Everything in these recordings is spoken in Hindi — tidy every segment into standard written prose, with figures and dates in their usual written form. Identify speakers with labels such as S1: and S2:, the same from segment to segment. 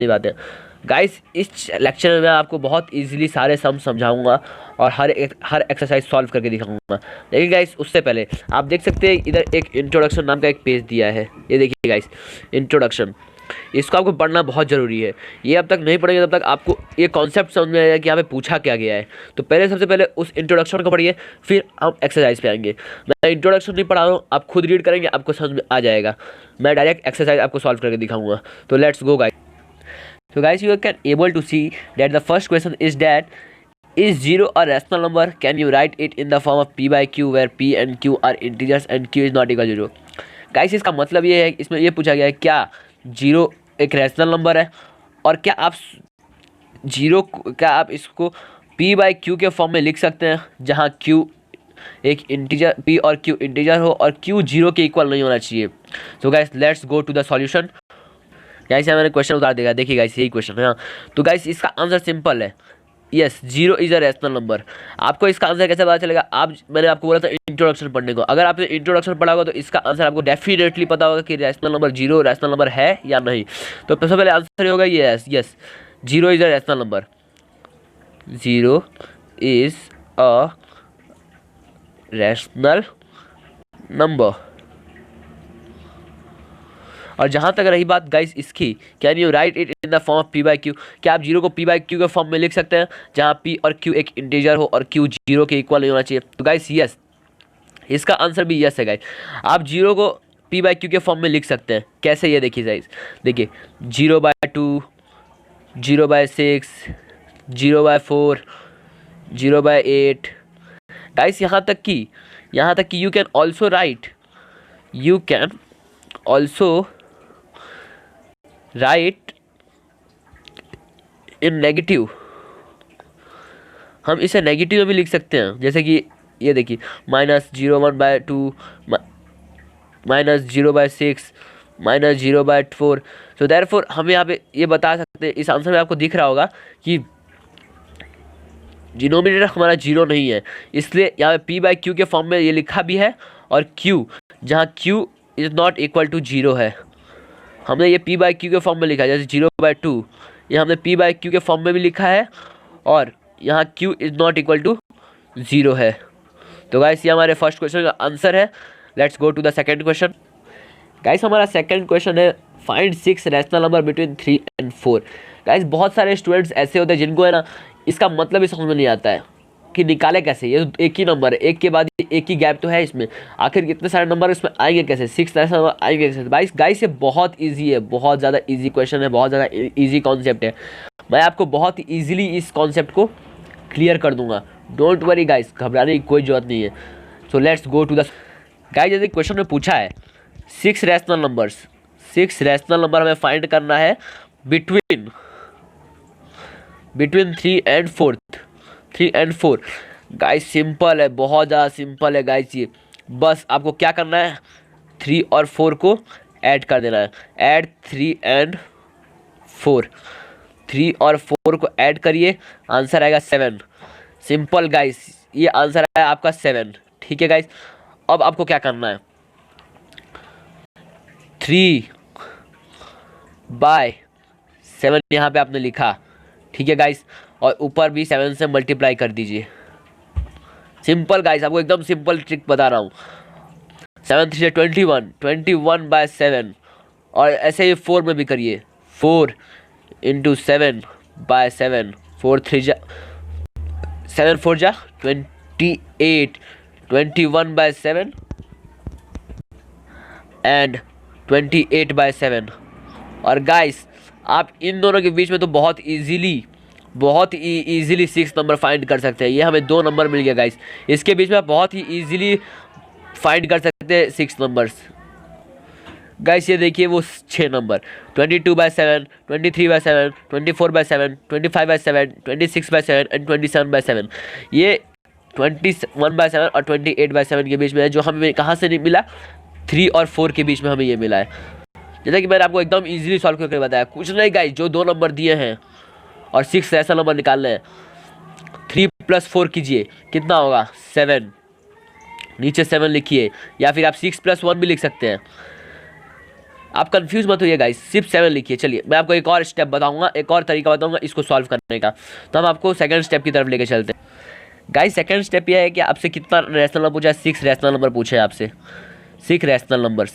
S1: वाली बात है गाइस। इस लेक्चर में मैं आपको बहुत इजीली सारे सम समझाऊंगा और हर एक्सरसाइज सॉल्व करके दिखाऊंगा। लेकिन गाइस उससे पहले आप देख सकते हैं इधर एक इंट्रोडक्शन नाम का एक पेज दिया है, ये देखिए गाइस इंट्रोडक्शन। इसको आपको पढ़ना बहुत ज़रूरी है। ये अब तक नहीं पढ़ेंगे तब तक आपको ये कॉन्सेप्ट समझ में आएगा कि यहाँ पे पूछा क्या गया है। तो पहले सबसे पहले उस इंट्रोडक्शन को पढ़िए, फिर हम एक्सरसाइज पे आएंगे। मैं इंट्रोडक्शन नहीं पढ़ा रहा हूँ, आप खुद रीड करेंगे आपको समझ में आ जाएगा। मैं डायरेक्ट एक्सरसाइज आपको सॉल्व करके दिखाऊंगा। तो let's go guys. So guys, you can able to see that the first question is that is 0 a rational number? Can you write it in the form of p by q where p and q are integers and q is not equal to 0? Guys, इसका मतलब ये है, इसमें ये पूछा गया है क्या 0 एक रैशनल नंबर है और क्या आप इसको p by q के फॉर्म में लिख सकते हैं जहाँ q एक इंटीजर, p और q इंटीजर हो और q 0 के इक्वल नहीं होना चाहिए। So guys let's go to the solution. Guys यहाँ मैंने क्वेश्चन उतार देगा, देखिए गाइस यही क्वेश्चन है। हाँ तो गाइस इसका आंसर सिंपल है, yes 0 is a rational number. आपको इसका आंसर कैसे पता चलेगा? मैंने आपको बोला था इंट्रोडक्शन पढ़ने को। अगर आपने इंट्रोडक्शन पढ़ा होगा तो इसका आंसर आपको डेफिनेटली पता होगा कि रैशनल नंबर 0 रैशनल नंबर है या नहीं। तो सबसे पहले आंसर होगा yes 0 is a rational number, 0 is a rational number. और जहाँ तक रही बात गाइस इसकी, can you right it in the form of p by Q, क्या आप 0 को p बाई क्यू के फॉर्म में लिख सकते हैं जहाँ p और q एक इंटीजर हो और q 0 के इक्वल नहीं होना चाहिए? तो गाइस यस, इसका आंसर भी यस है गाइस। आप 0 को p बाई क्यू के फॉर्म में लिख सकते हैं। कैसे, ये देखिए गाइस, देखिए 0/2, 0/6, 0/4, 0/8। गाइस यहाँ तक कि you can also right in negative. हम इसे नेगेटिव में भी लिख सकते हैं, जैसे कि ये देखिए -0/2, -0/6, -0/4। सो देयरफॉर हम यहाँ पे ये बता सकते हैं, इस आंसर में आपको दिख रहा होगा कि डिनोमिनेटर हमारा 0 नहीं है, इसलिए यहाँ पे p बाई क्यू के फॉर्म में ये लिखा भी है और q जहाँ q is not equal to 0 है, हमने ये p बाई क्यू के फॉर्म में लिखा है। जैसे 0/2 ये हमने p बाई क्यू के फॉर्म में भी लिखा है और यहाँ q is not equal to 0 है। तो गाइस ये हमारे फर्स्ट क्वेश्चन का आंसर है। Let's go to the second question. Guys हमारा सेकंड क्वेश्चन है find 6 rational number between 3 and 4। Guys बहुत सारे स्टूडेंट्स ऐसे होते हैं जिनको है ना इसका मतलब ही समझ में नहीं आता है कि निकाले कैसे, ये तो एक ही नंबर है, एक के बाद एक ही गैप तो है इसमें, आखिर कितने सारे नंबर इसमें आएंगे कैसे, 6 रैशनल नंबर आएंगे कैसे? गाइस ये बहुत ईजी है, बहुत ज़्यादा ईजी क्वेश्चन है, बहुत ज़्यादा ईजी कॉन्सेप्ट है। मैं आपको बहुत ईजिली इस कॉन्सेप्ट को क्लियर कर दूंगा, डोंट वरी गाइस, घबराने की कोई ज़रूरत नहीं है। So let's go to the guys. जैसे क्वेश्चन में पूछा है 6 रैशनल नंबर हमें फाइंड करना है बिटवीन 3 and 4। गाइस सिंपल है, बहुत ज़्यादा सिंपल है गाइस। ये बस आपको क्या करना है, 3 और 4 को ऐड कर देना है। ऐड 3 and 4, 3 और 4 को ऐड करिए, आंसर आएगा 7। सिंपल गाइस, ये आंसर है आपका 7। ठीक है गाइस, अब आपको क्या करना है, 3/7 यहाँ पे आपने लिखा, ठीक है गाइस, और ऊपर भी 7 से मल्टीप्लाई कर दीजिए। सिंपल गाइस, आपको एकदम सिंपल ट्रिक बता रहा हूँ। 7 3 21/7 और ऐसे ही 4 में भी करिए, 4 × 7/7, 4 3 7 4 28, 21/7 एंड 28/7। और गाइस आप इन दोनों के बीच में तो बहुत इजीली 6 नंबर फाइंड कर सकते हैं। ये हमें 2 नंबर मिल गया गाइस, इसके बीच में आप बहुत ही इजीली फाइंड कर सकते हैं 6 नंबर्स। गाइस ये देखिए वो 6 नंबर 22/7, 23/7, 24/7, 25/7, 26/7 एंड 27/7। ये 21/7 और 28/7 के बीच में है, जो हमें कहाँ से नहीं मिला, 3 और 4 के बीच में हमें ये मिला है। जैसा कि मैंने आपको एकदम इजीली सॉल्व करके बताया, कुछ नहीं गाइस, जो 2 नंबर दिए हैं और 6 ऐसा नंबर निकालना है, 3 + 4 कीजिए, कितना होगा 7, नीचे 7 लिखिए, या फिर आप 6 + 1 भी लिख सकते हैं। आप कंफ्यूज मत होइए गाइस, सिर्फ 7 लिखिए। चलिए मैं आपको एक और स्टेप बताऊंगा, एक और तरीका बताऊंगा इसको सॉल्व करने का। तो हम आपको सेकंड स्टेप की तरफ लेके चलते हैं। गाइस सेकंड स्टेप यह है कि आपसे कितना रैशनल नंबर पूछा है, 6 रैशनल नंबर पूछे हैं आपसे, 6 रैशनल नंबर्स।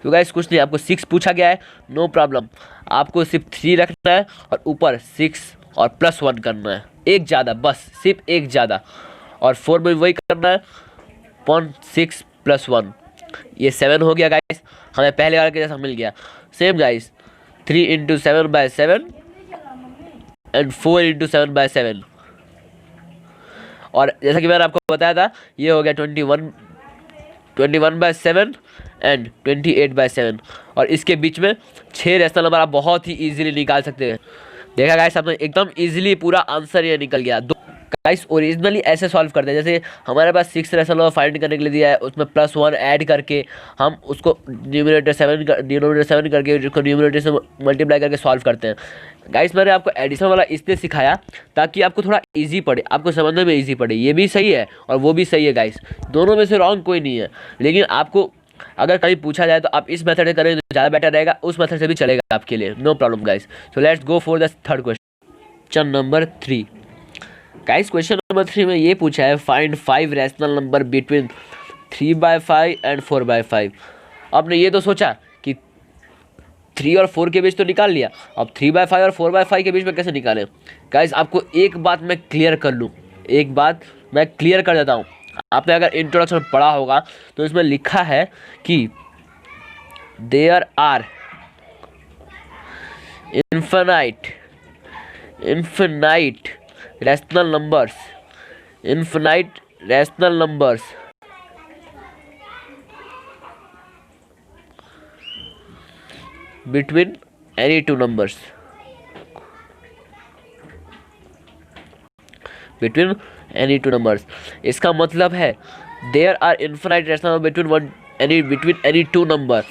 S1: तो गाइस कुछ नहीं, आपको 6 पूछा गया है, नो प्रॉब्लम। आपको सिर्फ 3 रखना है और ऊपर 6 और +1 करना है, एक ज़्यादा, बस सिर्फ एक ज़्यादा। और 4 में वही करना है, 0.6 + 1, ये 7 हो गया गाइस, हमें पहले वाले के जैसा मिल गया। Same guys, 3 × 7/7 and 4 × 7/7। और जैसा कि मैंने आपको बताया था, ये हो गया 21/7 एंड 28/7। और इसके बीच में 6 रैशनल नंबर आप बहुत ही इजीली निकाल सकते हैं। देखा गाइस आपने, एकदम इजीली पूरा आंसर ये निकल गया। गाइस ओरिजिनली ऐसे सॉल्व करते हैं, जैसे हमारे पास 6 रैशनल नंबर फाइंड करने के लिए दिया है, उसमें +1 ऐड करके हम उसको डिनोमिनेटर 7 करके उसको न्यूमरेटर से मल्टीप्लाई करके सॉल्व करते हैं। गाइस मैंने आपको एडिशन वाला इसलिए सिखाया ताकि आपको थोड़ा इजी पड़े, आपको समझने में इजी पड़े। ये भी सही है और वो भी सही है गाइस, दोनों में से रॉन्ग कोई नहीं है। लेकिन आपको अगर कहीं पूछा जाए तो आप इस मेथड से करें तो ज़्यादा बेटर रहेगा, उस मेथड से भी चलेगा आपके लिए, no problem guys. So let's go for the third question number 3। Guys question number 3 में ये पूछा है, find 5 rational number between 3/5 and 4/5। आपने ये तो सोचा कि 3 और 4 के बीच तो निकाल लिया, अब 3/5 और 4/5 के बीच में कैसे निकालें। गाइस आपको एक बात मैं क्लियर कर लूँ, एक बात मैं क्लियर कर देता हूँ। आपने अगर इंट्रोडक्शन पढ़ा होगा तो इसमें लिखा है कि there are infinite rational numbers between any two numbers, इसका मतलब है there are infinite rational between any two number.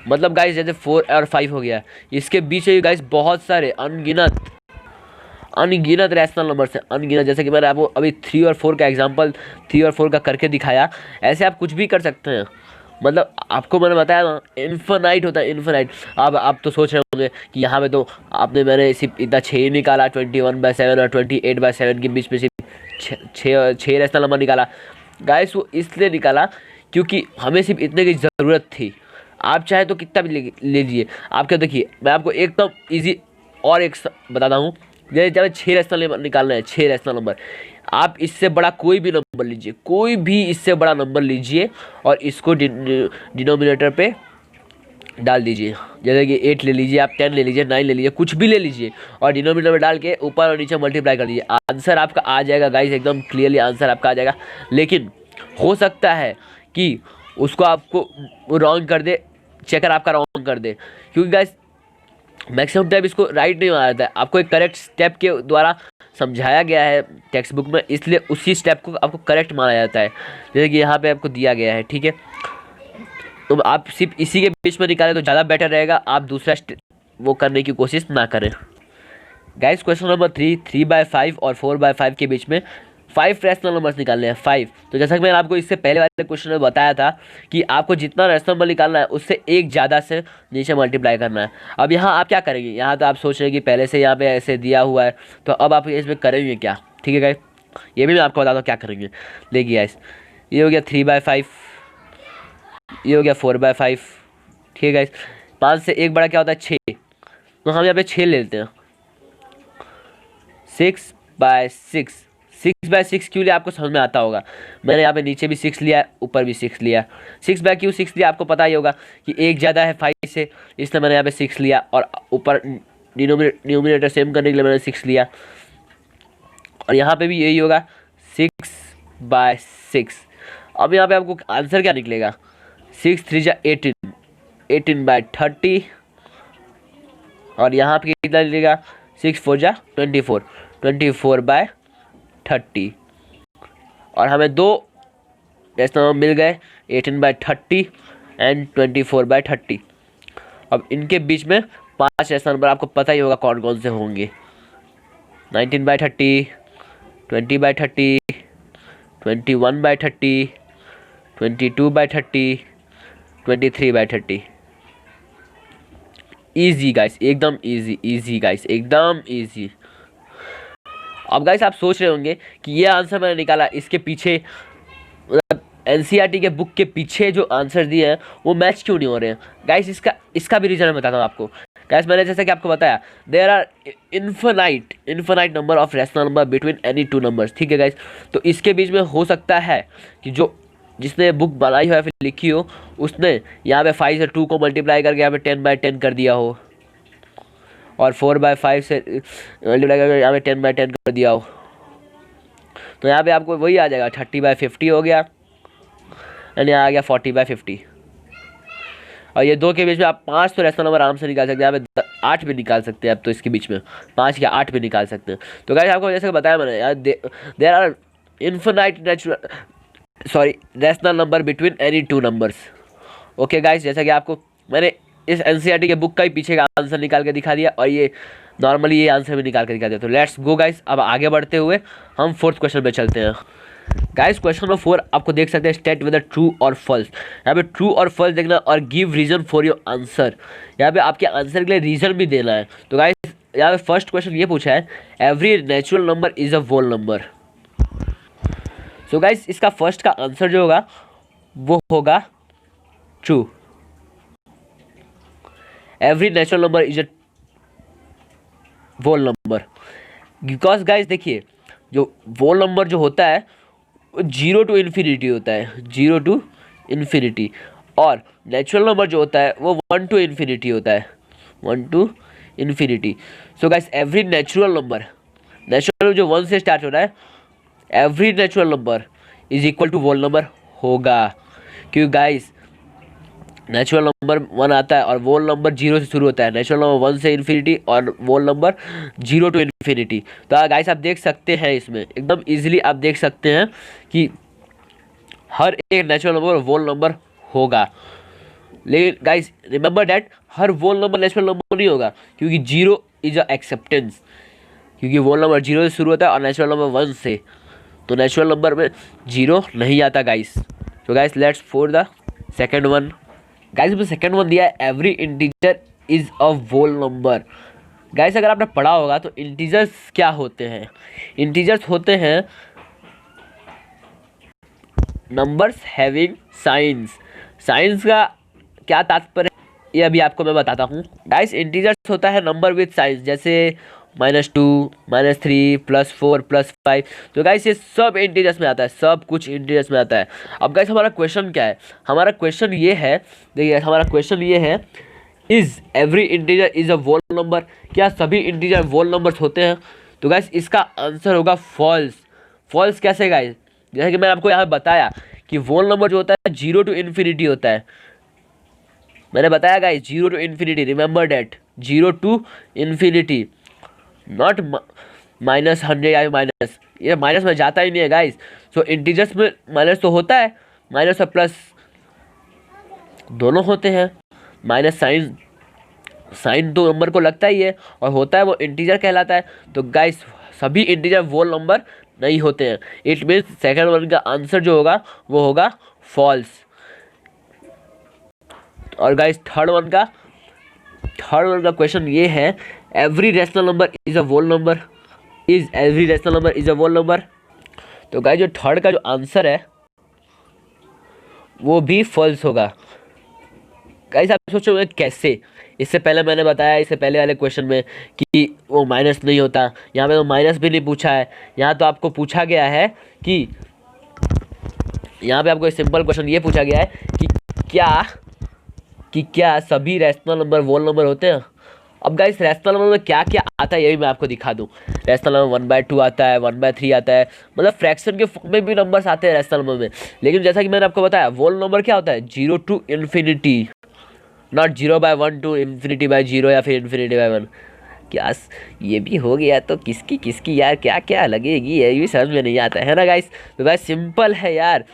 S1: मतलब गाइस जैसे 4 और 5 हो गया, इसके बीच में गाइस बहुत सारे अनगिनत रैशनल नंबर्स हैं, अनगिनत। जैसे कि मैंने आपको अभी 3 और 4 का एग्जांपल 3 और 4 का करके दिखाया, ऐसे आप कुछ भी कर सकते हैं। मतलब आपको मैंने बताया ना, इन्फिनाइट होता है, इन्फिनाइट। अब आप तो सोच रहे होंगे कि यहाँ पे तो मैंने सिर्फ इतना 6 ही निकाला, 21/7 और 28/7 के बीच में सिर्फ 6 रैशनल नंबर निकाला। गाइस वो इसलिए निकाला क्योंकि हमें सिर्फ इतने की ज़रूरत थी। आप चाहे तो कितना भी ले लीजिए। आप क्या, देखिए मैं आपको एकदम ईजी और एक बताता हूँ। जैसे जब 6 रैशनल नंबर निकालना है, 6 रैशनल नंबर, आप इससे बड़ा कोई भी नंबर लीजिए, कोई भी इससे बड़ा नंबर लीजिए और इसको डिनोमिनेटर पे डाल दीजिए। जैसे कि 8 ले लीजिए, आप 10 ले लीजिए, 9 ले लीजिए, कुछ भी ले लीजिए और डिनोमिनेटर में डाल के ऊपर और नीचे मल्टीप्लाई कर दीजिए। आंसर आपका आ जाएगा गाइस, एकदम क्लियरली आंसर आपका आ जाएगा। लेकिन हो सकता है कि उसको आपको रॉन्ग कर दे, चेकर आपका रॉन्ग कर दे, क्योंकि गाइस मैक्सिमम टाइम इसको राइट नहीं माना जाता है। आपको एक करेक्ट स्टेप के द्वारा समझाया गया है टेक्स्ट बुक में, इसलिए उसी स्टेप को आपको करेक्ट माना जाता है, जैसे कि यहाँ पे आपको दिया गया है, ठीक है। तो आप सिर्फ इसी के बीच में निकालें तो ज़्यादा बेटर रहेगा, आप दूसरा वो करने की कोशिश ना करें। गाइस क्वेश्चन नंबर 3, 3/5 और 4/5 के बीच में 5 रैशनल नंबर्स निकालने हैं, 5। तो जैसा कि मैंने आपको इससे पहले वाले क्वेश्चन में बताया था कि आपको जितना रैशनल नंबर निकालना है उससे एक ज़्यादा से नीचे मल्टीप्लाई करना है। अब यहाँ आप क्या करेंगे, यहाँ तो आप सोच रहे हैं कि पहले से यहाँ पे ऐसे दिया हुआ है, तो अब आप इसमें करेंगे क्या, ठीक है गाइस, ये भी मैं आपको बताता हूँ क्या करेंगे। देखिए गाइस, ये हो गया 3/5, ये हो गया 4/5, ठीक है गाइस। 5 से एक बड़ा क्या होता है, 6, तो हम यहाँ पे 6 ले लेते हैं। 6/6, 6/6 क्यों लिया आपको समझ में आता होगा। मैंने यहाँ पे नीचे भी 6 लिया, ऊपर भी 6 लिया। 6/6 लिया आपको पता ही होगा कि एक ज़्यादा है 5 से, इसलिए मैंने यहाँ पे 6 लिया और ऊपर न्यूमिनेटर सेम करने के लिए मैंने 6 लिया। और यहाँ पे भी यही होगा 6/6। अब यहाँ पे आपको आंसर क्या निकलेगा, 6 3 जा 18, 18/30। और यहाँ पे कितना निकलेगा, 6 4 जा 24, 24/30। और हमें 2 रैशनल नंबर मिल गए, 18/30 एंड 24/30। अब इनके बीच में 5 रैशनल नंबर आपको पता ही होगा कौन कौन से होंगे, 19/30, 20/30, 21/30, 22/30, 23/30। ईजी गाइस, एकदम ईजी, ईजी गाइस, एकदम ईजी। अब गाइस आप सोच रहे होंगे कि ये आंसर मैंने निकाला, इसके पीछे मतलब एनसीईआरटी के बुक के पीछे जो आंसर दिए हैं वो मैच क्यों नहीं हो रहे हैं गाइस? इसका भी रीज़न मैं बताता हूँ आपको। गाइस मैंने जैसा कि आपको बताया, there are infinite number of rational number between any two numbers, ठीक है गाइस। तो इसके बीच में हो सकता है कि जिसने बुक बनाई हो या फिर लिखी हो, उसने यहाँ पे 5 से 2 को मल्टीप्लाई करके यहाँ पे 10/10 कर दिया हो, और 4/5 से मल्टीप्लाई करके यहाँ पे 10/10 कर दिया हो। तो यहाँ पे आपको वही आ जाएगा, 30/50 हो गया, एंड यहाँ आ गया 40/50। और ये दो के बीच में आप 5 तो रैशनल नंबर आराम से निकाल सकते हैं। यहाँ पे 8 भी निकाल सकते हैं आप, तो इसके बीच में 5 या 8 भी निकाल सकते हैं। तो गाइस आपको जैसे बताया मैंने यार, there are infinite rational number between any two numbers. Okay guys, जैसा कि आपको मैंने इस एनसीईआरटी के बुक का ही पीछे का आंसर निकाल के दिखा दिया, और ये नॉर्मली ये आंसर भी निकाल के दिखा दिया। तो लेट्स गो गाइस, अब आगे बढ़ते हुए हम 4th क्वेश्चन पे चलते हैं। गाइस क्वेश्चन नंबर 4 आपको देख सकते हैं, स्टेट विद ट्रू और फॉल्स। यहाँ पे ट्रू और फॉल्स देखना, और give reason for your answer. यहाँ पे आपके आंसर के लिए रीजन भी देना है। तो गाइस यहाँ पे फर्स्ट क्वेश्चन ये पूछा है, every natural number is a whole number. So guys इसका फर्स्ट का आंसर जो होगा वो होगा true. Every natural number is a whole number, because guys देखिए, जो होल नंबर जो होता है वो 0 to इन्फिनिटी होता है, 0 to इन्फिनिटी। और नेचुरल नंबर जो होता है वो 1 to इन्फिनिटी होता है, 1 to infinity. So guys every natural number जो 1 से स्टार्ट हो रहा है, every natural number is equal to whole number होगा, क्योंकि गाइस नेचुरल नंबर 1 आता है और होल नंबर 0 से शुरू होता है। नेचुरल नंबर 1 से इन्फिनिटी और होल नंबर 0 to इन्फिनिटी। तो गाइस आप देख सकते हैं, इसमें एकदम इजीली आप देख सकते हैं कि हर एक नेचुरल नंबर होल नंबर होगा। लेकिन गाइस रिमेंबर दैट हर होल नंबर नेचुरल नंबर नहीं होगा, क्योंकि 0 इज अ एक्सेप्टेंस, क्योंकि होल नंबर 0 से शुरू होता है और नेचुरल नंबर 1 से, तो नेचुरल नंबर में 0 नहीं आता गाइस। तो guys let's for the second one. Guys में सेकेंड वन दिया है, every integer is a whole number. Guys अगर आपने पढ़ा होगा तो इंटीजर्स क्या होते हैं? इंटीजर्स होते हैं नंबर्स हैविंग साइंस। साइंस का क्या तात्पर्य है ये अभी आपको मैं बताता हूँ। गाइस इंटीजर्स होता है नंबर विद साइंस, जैसे -2, -3, +4, +5। तो गाइस ये सब इंटीजर्स में आता है, सब कुछ इंटीजर्स में आता है। अब गाइस हमारा क्वेश्चन क्या है? हमारा क्वेश्चन ये है, देखिए हमारा क्वेश्चन ये है, is every integer is a whole number. क्या सभी इंटीजर होल नंबर्स होते हैं? तो गाइस इसका आंसर होगा फॉल्स। फॉल्स कैसे गाइस? जैसे कि मैंने आपको यहाँ बताया कि होल नंबर जो होता है 0 to इन्फिनिटी होता है। मैंने बताया guys 0 to infinity, remember that 0 to infinity, not -100 या माइनस, ये माइनस में जाता ही नहीं है गाइस। सो इंटीजर्स में माइनस तो होता है, माइनस और प्लस दोनों होते हैं। माइनस साइन तो नंबर को लगता ही है और होता है, वो इंटीजर कहलाता है। तो गाइस सभी इंटीजर होल नंबर नहीं होते हैं। इट मीन्स सेकेंड वन का आंसर जो होगा वो होगा फॉल्स। और गाइस थर्ड वन का क्वेश्चन ये है, every rational number is a whole number. Is every rational number is a whole number. तो गाइस जो थर्ड का जो आंसर है वो भी फॉल्स होगा। गाइस आप सोचोगे कैसे? इससे पहले मैंने बताया, इससे पहले वाले क्वेश्चन में, कि वो माइनस नहीं होता। यहाँ पे तो माइनस भी नहीं पूछा है, यहाँ तो आपको पूछा गया है कि, यहाँ पे आपको एक सिंपल क्वेश्चन ये पूछा गया है कि क्या सभी रैशनल नंबर होल नंबर होते हैं। अब गाइस रैशनल नंबर में क्या क्या आता है ये भी मैं आपको दिखा दूँ। रैशनल नंबर 1/2 आता है, 1/3 आता है, मतलब फ्रैक्शन के फॉर्म में भी नंबर्स आते हैं रैशनल नंबर में। लेकिन जैसा कि मैंने आपको बताया, होल नंबर क्या होता है? 0 to इन्फिनिटी, नॉट 0/1 to इन्फिनिटी/0 या फिर इन्फिनिटी/1। क्या ये भी हो गया तो किसकी यार क्या क्या लगेगी, ये भी समझ में नहीं आता है ना गाइस। तो गाइस सिंपल है यार,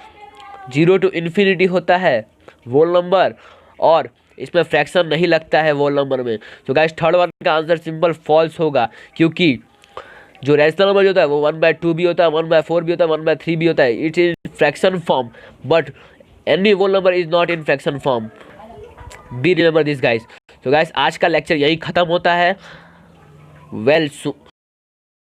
S1: 0 to इन्फिनिटी होता है होल नंबर, और इसमें फ्रैक्शन नहीं लगता है होल नंबर में। तो गाइस थर्ड वन का आंसर सिंपल फॉल्स होगा, क्योंकि जो रैशनल नंबर जो होता है वो 1/2 भी होता है, 1/4 भी होता है, 1/3 भी होता है। It is fraction form, but any whole number is not in fraction form. Be remember this guys. तो गाइस आज का लेक्चर यही खत्म होता है। वेल